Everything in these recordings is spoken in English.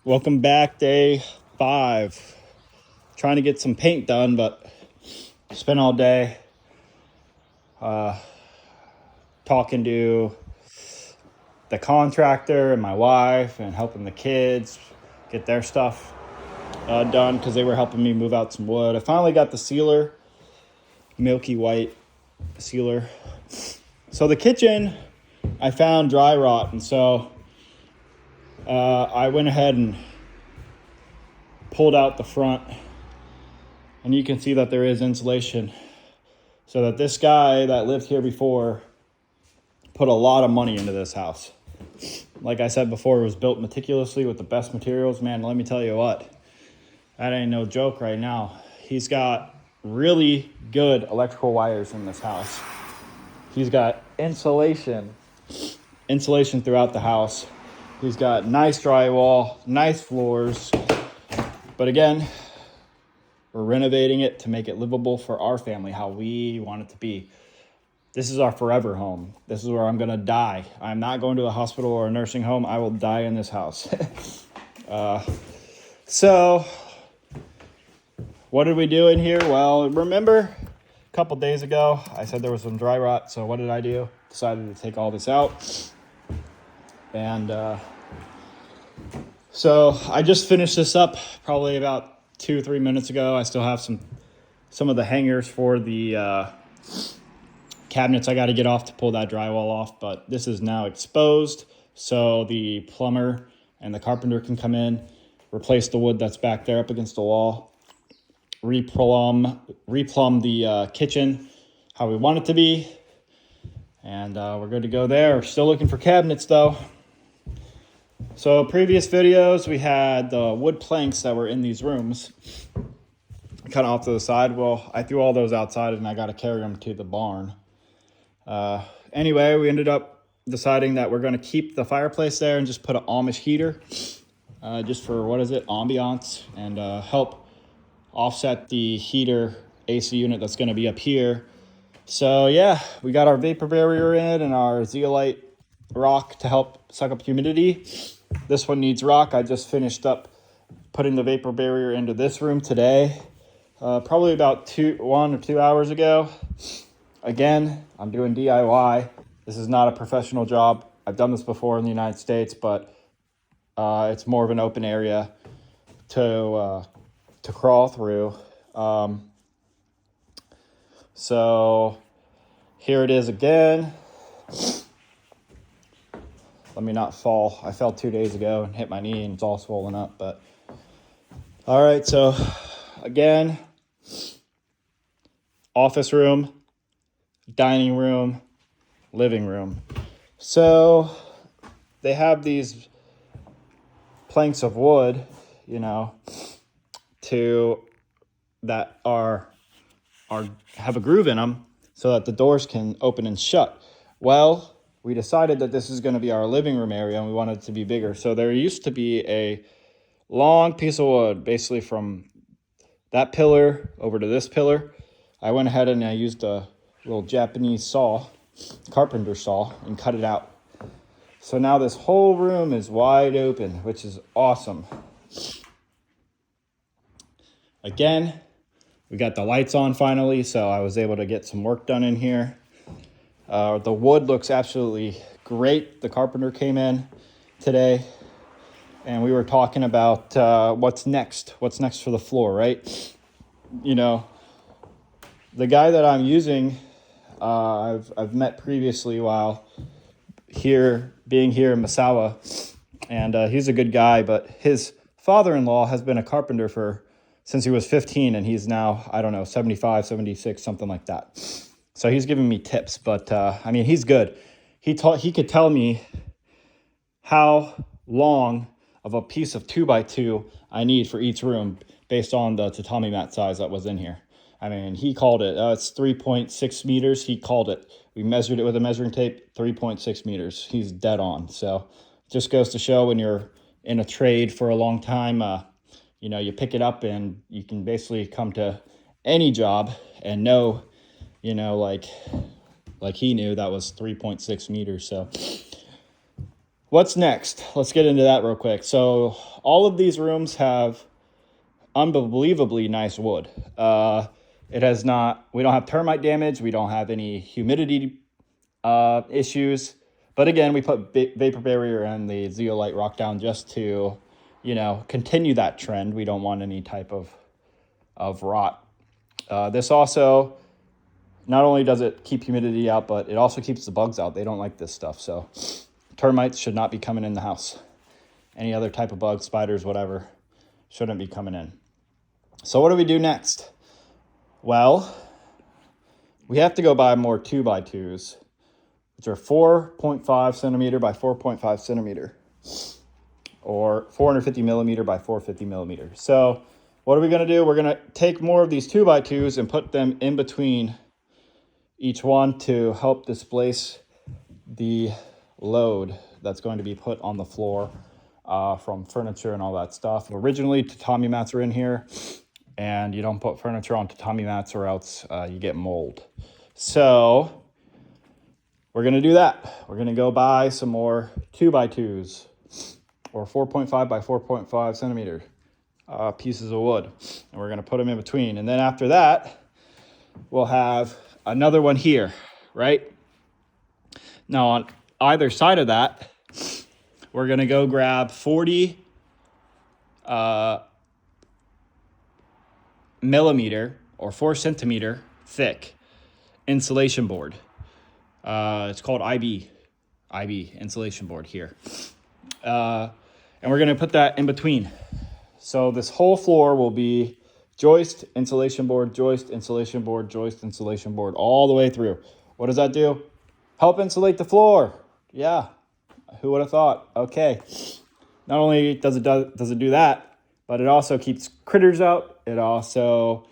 Welcome back, day 5. Trying to get some paint done, but spent all day talking to the contractor and my wife and helping the kids get their stuff done because they were helping me move out some wood. I finally got the sealer, milky white sealer. So the kitchen, I found dry rot, and so I went ahead and pulled out the front, and you can see that there is insulation, so that this guy that lived here before put a lot of money into this house. Like I said before, it was built meticulously with the best materials. Man, let me tell you what, that ain't no joke right now. He's got really good electrical wires in this house. He's got insulation throughout the house. He's got nice drywall, nice floors. But again, we're renovating it to make it livable for our family, how we want it to be. This is our forever home. This is where I'm going to die. I'm not going to a hospital or a nursing home. I will die in this house. So what did we do in here? Well, remember a couple days ago, I said there was some dry rot. So what did I do? Decided to take all this out. And so I just finished this up probably about 2-3 minutes ago. I still have some of the hangers for the cabinets I got to get off to pull that drywall off, but this is now exposed, so the plumber and the carpenter can come in, replace the wood that's back there up against the wall, replumb the kitchen how we want it to be, and we're good to go there. We're still looking for cabinets though. So previous videos, we had the wood planks that were in these rooms kind of off to the side. Well, I threw all those outside and I got to carry them to the barn. Anyway, we ended up deciding that we're going to keep the fireplace there and just put an Amish heater, just for, ambiance, and help offset the heater AC unit that's going to be up here. So yeah, we got our vapor barrier in and our zeolite rock to help suck up humidity. This one needs rock. I just finished up putting the vapor barrier into this room today, probably about 1 or 2 hours ago. Again, I'm doing DIY. This is not a professional job. I've done this before in the United States, but it's more of an open area to crawl through. So here it is again. Let me not fall. I fell 2 days ago and hit my knee and it's all swollen up. But all right, so again, office room, dining room, living room. So they have these planks of wood, that have a groove in them so that the doors can open and shut. Well, we decided that this is going to be our living room area and we wanted it to be bigger. So there used to be a long piece of wood, basically from that pillar over to this pillar. I went ahead and I used a little Japanese saw, carpenter saw, and cut it out. So now this whole room is wide open, which is awesome. Again, we got the lights on finally, so I was able to get some work done in here. The wood looks absolutely great. The carpenter came in today, and we were talking about what's next for the floor, right? The guy that I'm using, I've met previously while being here in Masawa, and he's a good guy, but his father-in-law has been a carpenter since he was 15, and he's now, 75, 76, something like that. So he's giving me tips, but he's good. He could tell me how long of a piece of 2x2 I need for each room based on the tatami mat size that was in here. He called it. It's 3.6 meters. He called it. We measured it with a measuring tape, 3.6 meters. He's dead on. So just goes to show when you're in a trade for a long time, you pick it up and you can basically come to any job and know, like he knew that was 3.6 meters. So What's next? Let's get into that real quick. So all of these rooms have unbelievably nice wood. We don't have termite damage. We don't have any humidity issues. But again, we put vapor barrier and the zeolite rock down just to, continue that trend. We don't want any type of rot. This also, not only does it keep humidity out, but it also keeps the bugs out. They don't like this stuff. So termites should not be coming in the house. Any other type of bugs, spiders, whatever, shouldn't be coming in. So what do we do next? Well, we have to go buy more 2x2s, which are 4.5 centimeter by 4.5 centimeter, or 450 millimeter by 450 millimeter. So what are we going to do? We're going to take more of these 2x2s and put them in between each one to help displace the load that's going to be put on the floor from furniture and all that stuff. Originally, tatami mats are in here, and you don't put furniture on tatami mats or else you get mold. So we're going to do that. We're going to go buy some more 2x2s or 4.5 by 4.5 centimeter pieces of wood, and we're going to put them in between. And then after that, we'll have another one here, right? Now on either side of that, we're going to go grab 40 millimeter or 4 centimeter thick insulation board. It's called IB insulation board here. And we're going to put that in between. So this whole floor will be joist, insulation board, joist, insulation board, joist, insulation board, all the way through. What does that do? Help insulate the floor. Yeah, who would have thought? Okay. Not only does it do that, but it also keeps critters out. It also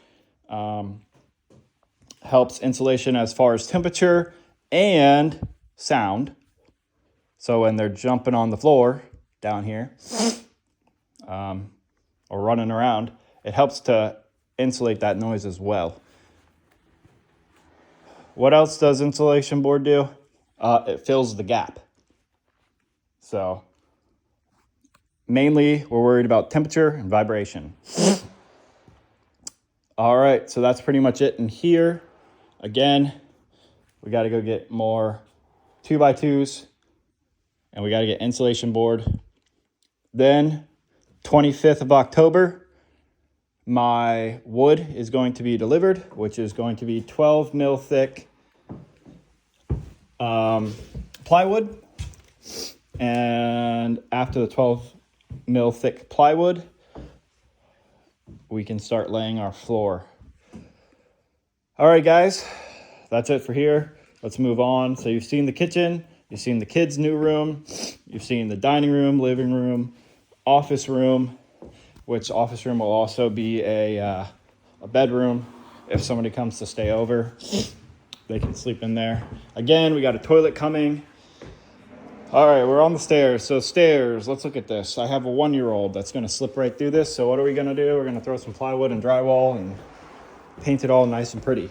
helps insulation as far as temperature and sound. So when they're jumping on the floor down here or running around, it helps to insulate that noise as well. What else does insulation board do? It fills the gap. So mainly we're worried about temperature and vibration. All right, so that's pretty much it in here. Again, we got to go get more 2x2s, and we got to get insulation board. Then 25th of October, my wood is going to be delivered, which is going to be 12 mil thick plywood. And after the 12 mil thick plywood, we can start laying our floor. All right, guys, that's it for here. Let's move on. So you've seen the kitchen, you've seen the kids' new room, you've seen the dining room, living room, office room, which office room will also be a bedroom. If somebody comes to stay over, they can sleep in there. Again, we got a toilet coming. All right, we're on the stairs. So stairs, let's look at this. I have a 1-year-old that's going to slip right through this. So what are we going to do? We're going to throw some plywood and drywall and paint it all nice and pretty.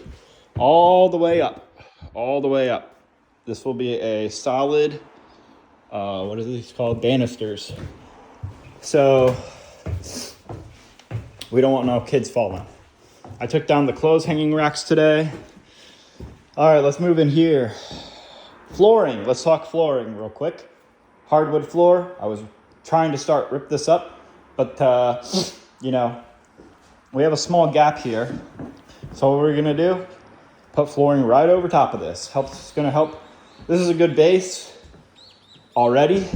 All the way up. This will be a solid, what are these called? Banisters. So we don't want no kids falling. I took down the clothes hanging racks today. All right, let's move in here. Flooring, let's talk flooring real quick. Hardwood floor, I was trying to rip this up, but we have a small gap here. So what we're gonna do, put flooring right over top of this. It's gonna help. This is a good base already.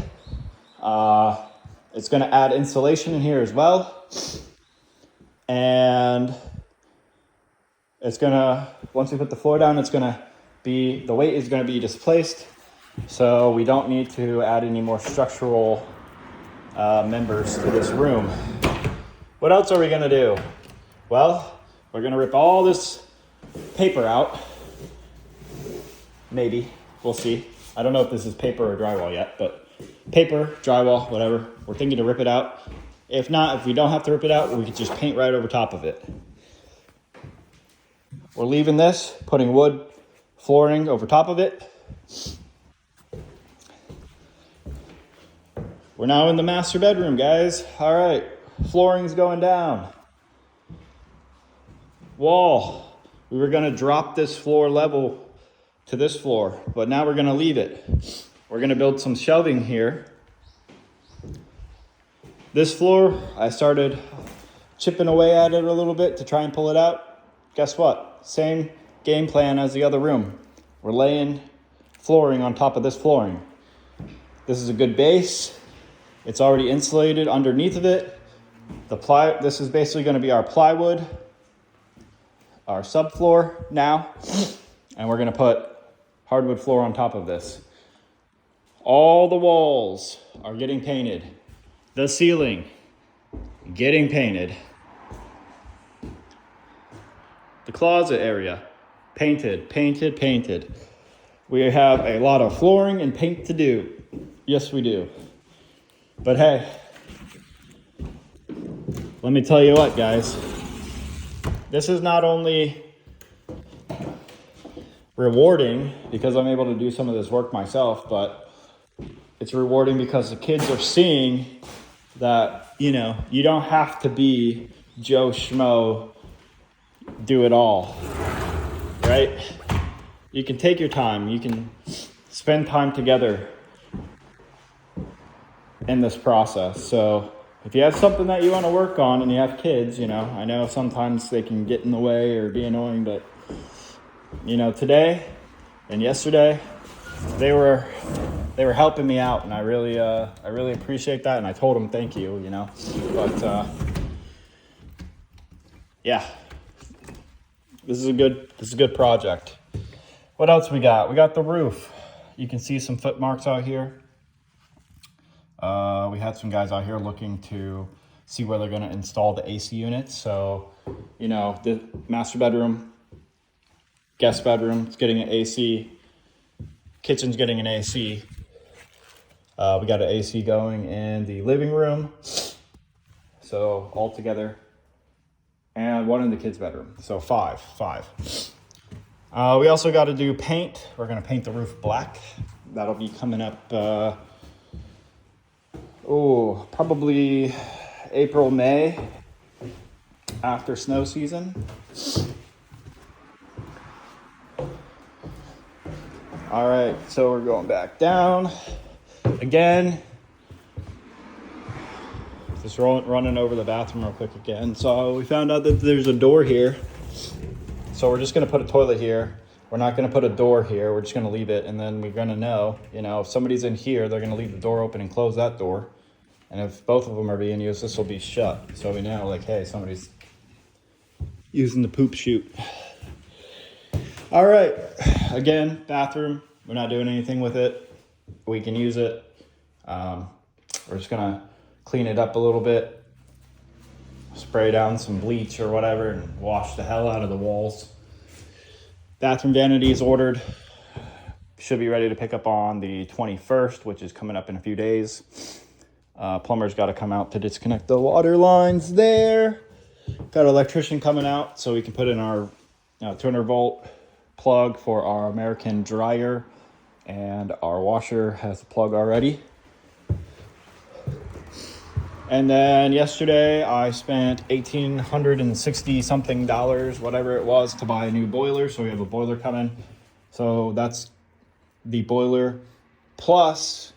It's gonna add insulation in here as well. And it's gonna, once we put the floor down, the weight is gonna be displaced. So we don't need to add any more structural members to this room. What else are we gonna do? Well, we're gonna rip all this paper out. Maybe, we'll see. I don't know if this is paper or drywall yet, but paper, drywall, whatever. We're thinking to rip it out. If not, if we don't have to rip it out, we could just paint right over top of it. We're leaving this, putting wood flooring over top of it. We're now in the master bedroom, guys. All right, flooring's going down. Wall. We were gonna drop this floor level to this floor, but now we're gonna leave it. We're gonna build some shelving here. This floor, I started chipping away at it a little bit to try and pull it out. Guess what? Same game plan as the other room. We're laying flooring on top of this flooring. This is a good base. It's already insulated underneath of it. This is basically gonna be our plywood, our subfloor now, and we're gonna put hardwood floor on top of this. All the walls are getting painted. The ceiling, getting painted. The closet area, painted, painted, painted. We have a lot of flooring and paint to do. Yes, we do. But hey, let me tell you what, guys. This is not only rewarding because I'm able to do some of this work myself, but it's rewarding because the kids are seeing that, you know, you don't have to be Joe Schmo, do it all, right? You can take your time. You can spend time together in this process. So if you have something that you want to work on and you have kids, you know, I know sometimes they can get in the way or be annoying, but, you know, today and yesterday, they were helping me out, and I really appreciate that, and I told them thank you, you know. But yeah, this is a good project. What else we got? We got the roof. You can see some foot marks out here. We had some guys out here looking to see where they're going to install the AC units. So, you know, the master bedroom, guest bedroom, it's getting an AC. Kitchen's getting an AC. We got an AC going in the living room. So all together. And one in the kids' bedroom. So five. We also got to do paint. We're going to paint the roof black. That'll be coming up, probably April, May, after snow season. All right, so we're going back down again. Just running over the bathroom real quick again. So we found out that there's a door here. So we're just gonna put a toilet here. We're not gonna put a door here. We're just gonna leave it, and then we're gonna know, you know, if somebody's in here, they're gonna leave the door open and close that door. And if both of them are being used, this will be shut. So we know, like, hey, somebody's using the poop chute. All right, again, bathroom. We're not doing anything with it. We can use it. We're just gonna clean it up a little bit, spray down some bleach or whatever, and wash the hell out of the walls. Bathroom vanities ordered. Should be ready to pick up on the 21st, which is coming up in a few days. Plumber's got to come out to disconnect the water lines there. Got an electrician coming out so we can put in our 200 volt plug for our American dryer, and our washer has a plug already. And then yesterday I spent $1,860 something, whatever it was, to buy a new boiler. So we have a boiler coming. So that's the boiler plus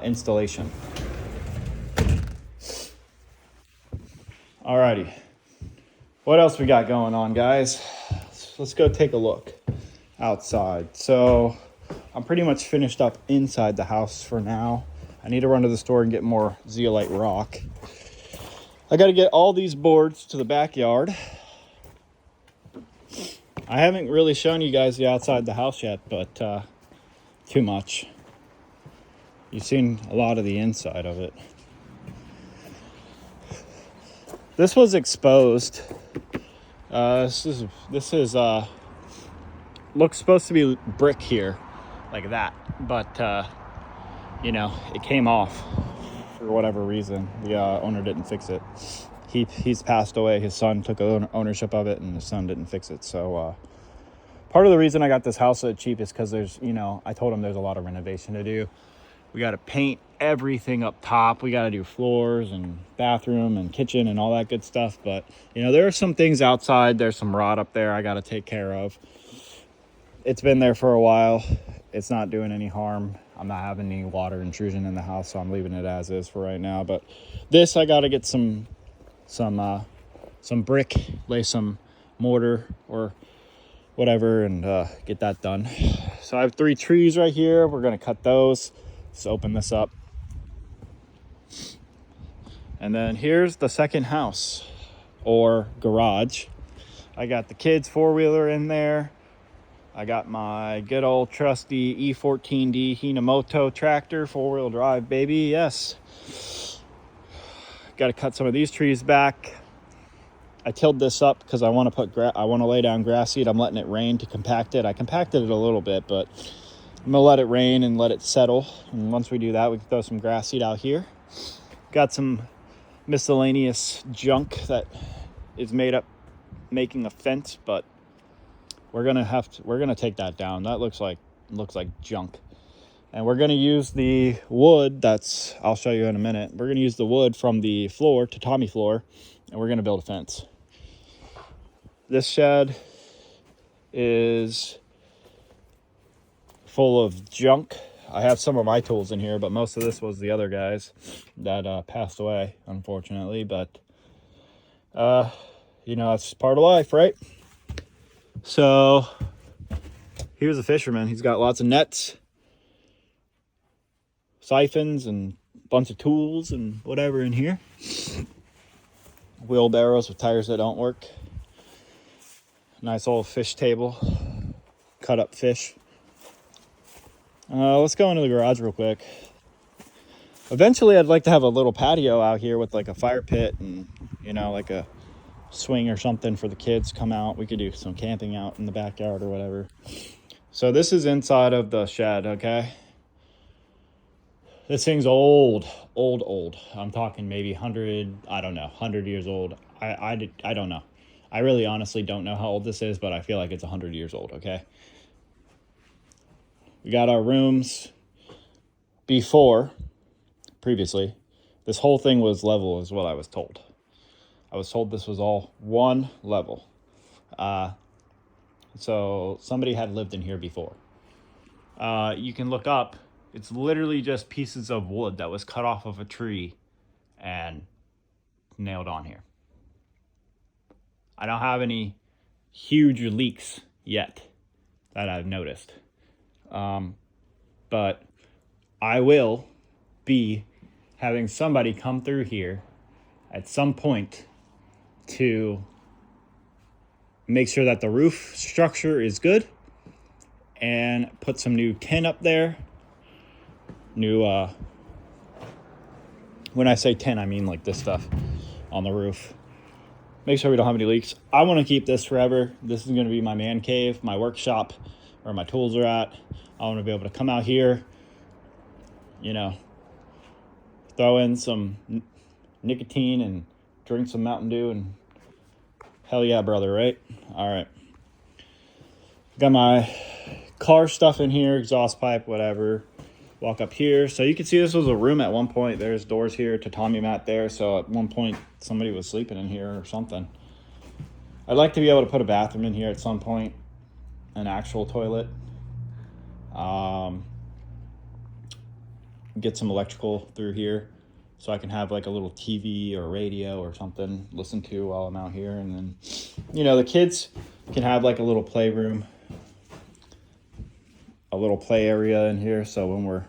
installation. Alrighty. What else we got going on, guys? Let's go take a look outside. So I'm pretty much finished up inside the house for now. I need to run to the store and get more zeolite rock. I got to get all these boards to the backyard. I haven't really shown you guys the outside the house yet, but too much. You've seen a lot of the inside of it. This was exposed. This is looks supposed to be brick here, like that, but you know, it came off for whatever reason. The owner didn't fix it. He's passed away. His son took ownership of it, and his son didn't fix it. So part of the reason I got this house so cheap is because there's, you know, I told him there's a lot of renovation to do. We got to paint everything up top. We got to do floors and bathroom and kitchen and all that good stuff. But, you know, there are some things outside. There's some rot up there I got to take care of. It's been there for a while. It's not doing any harm. I'm not having any water intrusion in the house, so I'm leaving it as is for right now. But this, I got to get some brick, lay some mortar or whatever, and get that done. So I have 3 trees right here. We're going to cut those. Let's open this up. And then here's the second house or garage. I got the kids' 4-wheeler in there. I got my good old trusty E14D Hinamoto tractor, 4-wheel drive, baby. Yes. Got to cut some of these trees back. I tilled this up because I want to lay down grass seed. I'm letting it rain to compact it. I compacted it a little bit, but I'm gonna let it rain and let it settle. And once we do that, we can throw some grass seed out here. Got some miscellaneous junk that is made up making a fence, but we're gonna take that down. That looks like junk. And we're gonna use the wood I'll show you in a minute. We're gonna use the wood from the floor, tatami floor, and we're gonna build a fence. This shed is full of junk. I have some of my tools in here, but most of this was the other guys that passed away, unfortunately. But, you know, it's part of life, right? So, here's a fisherman. He's got lots of nets, siphons, and a bunch of tools and whatever in here. Wheelbarrows with tires that don't work. Nice old fish table. Cut up fish. Let's go into the garage real quick. Eventually, I'd like to have a little patio out here with like a fire pit and, you know, like a swing or something for the kids to come out. We could do some camping out in the backyard or whatever. So this is inside of the shed, okay? This thing's old. I'm talking maybe 100 years old. I don't know. I really honestly don't know how old this is, but I feel like it's 100 years old, okay? We got our rooms. Previously, this whole thing was level is what I was told. I was told this was all one level. So somebody had lived in here before. You can look up. It's literally just pieces of wood that was cut off of a tree and nailed on here. I don't have any huge leaks yet that I've noticed. But I will be having somebody come through here at some point to make sure that the roof structure is good and put some new tin up there. When I say tin, I mean like this stuff on the roof. Make sure we don't have any leaks. I want to keep this forever. This is going to be my man cave, my workshop, where my tools are at. I want to be able to come out here, you know, throw in some nicotine and drink some Mountain Dew and hell yeah, brother, right? All right. Got my car stuff in here, exhaust pipe, whatever. Walk up here. So you can see this was a room at one point. There's doors here, tatami mat there. So at one point, somebody was sleeping in here or something. I'd like to be able to put a bathroom in here at some point, an actual toilet. Get some electrical through here so I can have like a little TV or radio or something listen to while I'm out here. And then, you know, the kids can have like a little playroom, a little play area in here. So when we're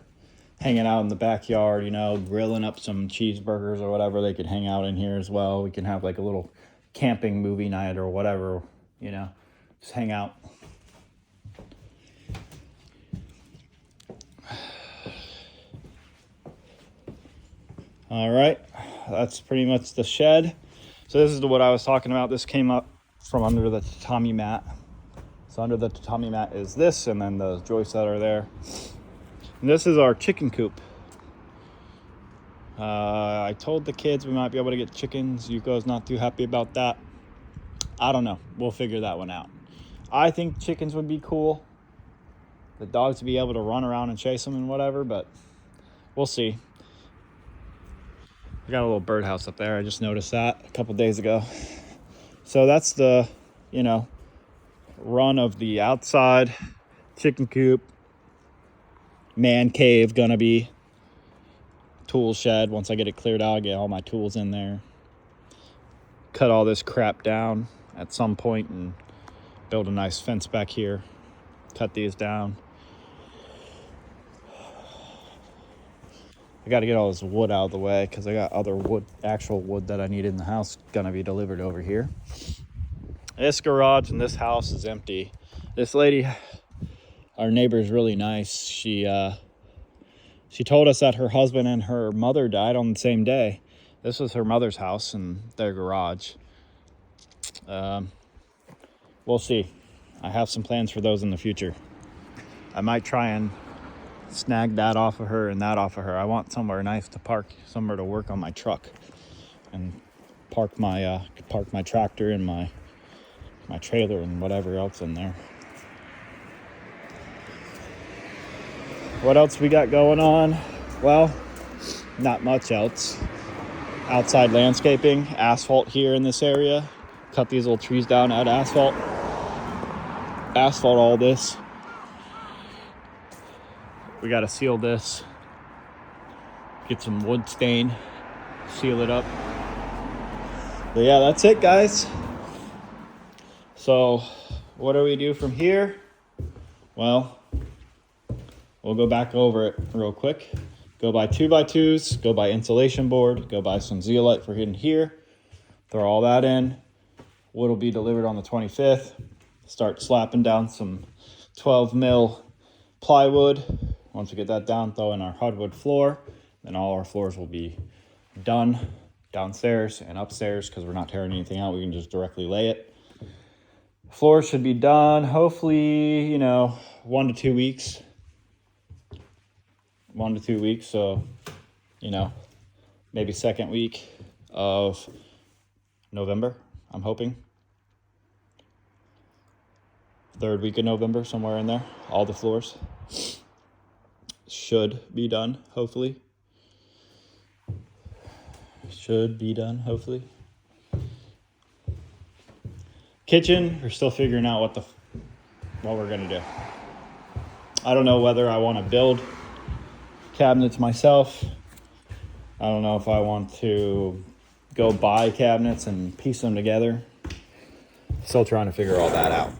hanging out in the backyard, you know, grilling up some cheeseburgers or whatever, they could hang out in here as well. We can have like a little camping movie night or whatever, you know, just hang out. All right, that's pretty much the shed. So this is what I was talking about. This came up from under the tatami mat. So under the tatami mat is this, and then the joists that are there. And this is our chicken coop. I told the kids we might be able to get chickens. Yuko's not too happy about that. I don't know. We'll figure that one out. I think chickens would be cool. The dogs would be able to run around and chase them and whatever, but we'll see. I got a little birdhouse up there. I just noticed that a couple days ago. So that's the, run of the outside chicken coop, man cave, gonna be tool shed. Once I get it cleared out, I get all my tools in there, cut all this crap down at some point and build a nice fence back here, cut these down. I got to get all this wood out of the way because I got other wood, actual wood that I need in the house, gonna be delivered over here. This garage and this house is empty. This lady, our neighbor, is really nice. She told us that her husband and her mother died on the same day. This was her mother's house and their garage. We'll see. I have some plans for those in the future. I might try and snag that off of her and that off of her. I want somewhere nice to park, somewhere to work on my truck and park my tractor and my trailer and whatever else in there. What else we got going on? Well, not much else. Outside landscaping, asphalt here in this area. Cut these little trees down, add asphalt all this. We got to seal this, get some wood stain, seal it up. But yeah, that's it, guys. So what do we do from here? Well, we'll go back over it real quick. Go buy 2x2s, go buy insulation board, go buy some zeolite for in here, throw all that in. Wood will be delivered on the 25th. Start slapping down some 12 mil plywood. Once we get that down, throw in our hardwood floor. Then all our floors will be done downstairs and upstairs because we're not tearing anything out. We can just directly lay it. Floor should be done, hopefully, 1 to 2 weeks. 1 to 2 weeks, so, maybe second week of November, I'm hoping. Third week of November, somewhere in there. All the floors should be done, hopefully. Should be done, hopefully. Kitchen, we're still figuring out what we're gonna do. I don't know whether I want to build cabinets myself. I don't know if I want to go buy cabinets and piece them together. Still trying to figure all that out.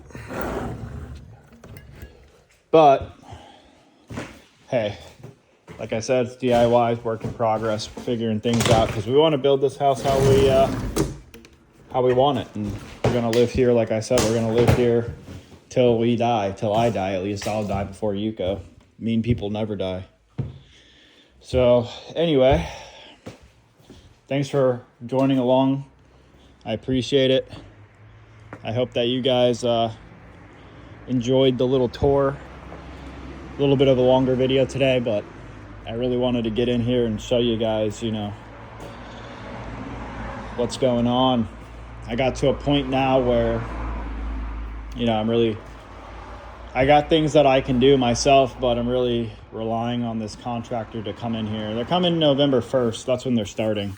But hey, like I said, it's DIY, work in progress, figuring things out because we want to build this house how we want it, and we're gonna live here. Like I said, we're gonna live here till we die, till I die. At least I'll die before you go. Mean people never die. So anyway, thanks for joining along. I appreciate it. I hope that you guys enjoyed the little tour. A little bit of a longer video today, but I really wanted to get in here and show you guys, what's going on. I got to a point now where, I got things that I can do myself, but I'm really relying on this contractor to come in here. They're coming November 1st. That's when they're starting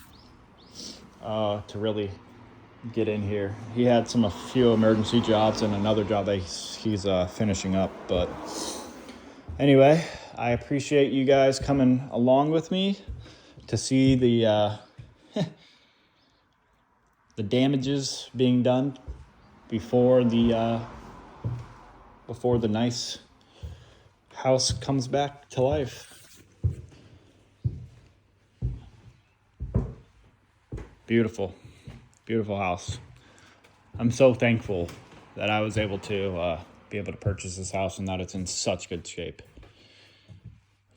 to really get in here. He had a few emergency jobs and another job that he's finishing up. But anyway, I appreciate you guys coming along with me to see the the damages being done before the nice house comes back to life. Beautiful house. I'm so thankful that I was able to be able to purchase this house and that it's in such good shape.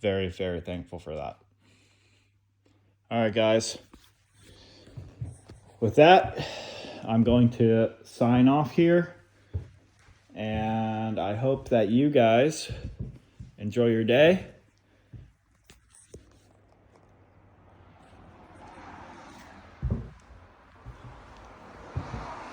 Very, very thankful for that. All right, guys. With that, I'm going to sign off here. And I hope that you guys enjoy your day.